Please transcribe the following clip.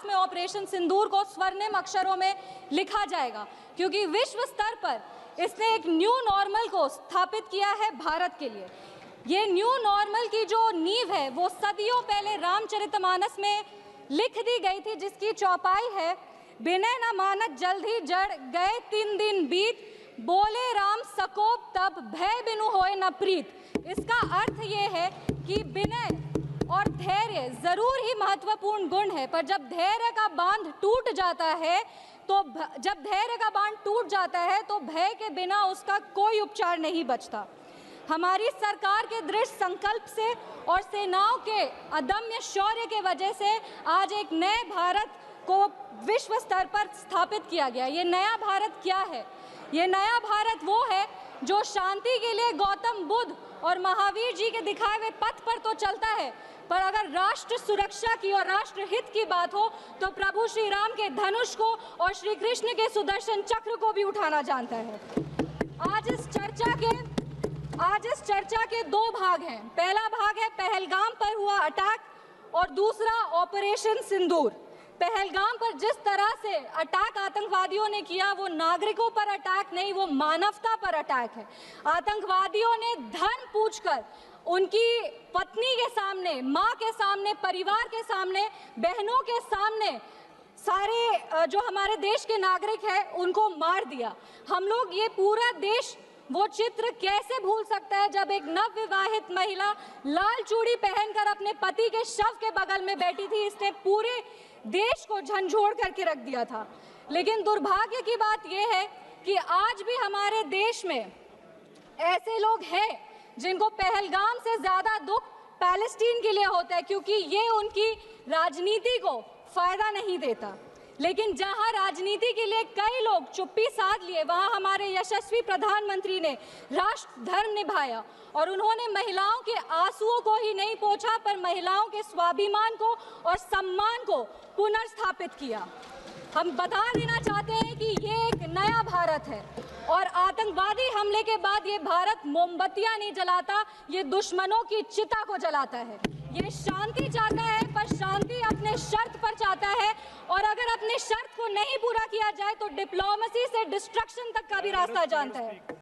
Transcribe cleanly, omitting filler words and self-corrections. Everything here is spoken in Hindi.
में ऑपरेशन सिंदूर को स्वर्णिम अक्षरों में लिखा जाएगा, क्योंकि विश्व स्तर पर इसने एक न्यू नॉर्मल को स्थापित किया है भारत के लिए। ये न्यू नॉर्मल की जो नींव है वो सदियों पहले रामचरितमानस में लिख दी गई थी, जिसकी चौपाई है, बिनय न मानत जल्द ही जड़ गए 3 दिन बीत, बोले राम सकोप तब भय बिनु होए न प्रीत। इसका अर्थ ये है कि विनय और धैर्य जरूर ही महत्वपूर्ण गुण है, पर जब धैर्य का बांध टूट जाता है तो भय के बिना उसका कोई उपचार नहीं बचता। हमारी सरकार के दृढ़ संकल्प से और सेनाओं के अदम्य शौर्य के वजह से आज एक नए भारत को विश्व स्तर पर स्थापित किया गया। ये नया भारत क्या है? ये नया भारत वो है जो शांति के लिए गौतम बुद्ध और महावीर जी के दिखाए हुए पथ पर तो चलता है, पर अगर राष्ट्र सुरक्षा की और राष्ट्र हित की बात हो तो प्रभु श्री राम के धनुष को और श्री कृष्ण के सुदर्शन चक्र को भी उठाना जानता है। आज इस चर्चा के 2 भाग हैं। पहला भाग है पहलगाम पर हुआ अटैक और दूसरा ऑपरेशन सिंदूर। पहलगाम पर जिस तरह से अटैक आतंकवादियों ने किया वो नागरिकों पर अटैक नहीं, वो मानवता पर अटैक है। आतंकवादियों ने धन पूछकर उनकी पत्नी के सामने, माँ के सामने, परिवार के सामने, बहनों के सामने सारे जो हमारे देश के नागरिक हैं उनको मार दिया। हम लोग ये पूरा देश वो चित्र कैसे भूल सकता है जब एक नवविवाहित महिला लाल चूड़ी पहनकर अपने पति के शव के बगल में बैठी थी। इसने पूरे देश को झंझोड़ करके रख दिया था। लेकिन दुर्भाग्य की बात यह है कि आज भी हमारे देश में ऐसे लोग हैं जिनको पहलगाम से ज्यादा दुख पैलेस्टीन के लिए होता है, क्योंकि ये उनकी राजनीति को फायदा नहीं देता। लेकिन जहां राजनीति के लिए कई लोग चुप्पी साध लिए, वहां हमारे यशस्वी प्रधानमंत्री ने राष्ट्र धर्म निभाया और उन्होंने महिलाओं के आंसुओं को ही नहीं पोंछा, पर महिलाओं के स्वाभिमान को और सम्मान को पुनर्स्थापित किया। हम बता देना चाहते हैं कि ये एक नया भारत है और आतंकवादी हमले के बाद ये भारत मोमबत्तियां नहीं जलाता, ये दुश्मनों की चिता को जलाता है। ये शांति चाहता है, पर शांति अपने शर्त पर चाहता है, और अगर अपने शर्त को नहीं पूरा किया जाए तो डिप्लोमेसी से डिस्ट्रक्शन तक का भी रास्ता जानता है।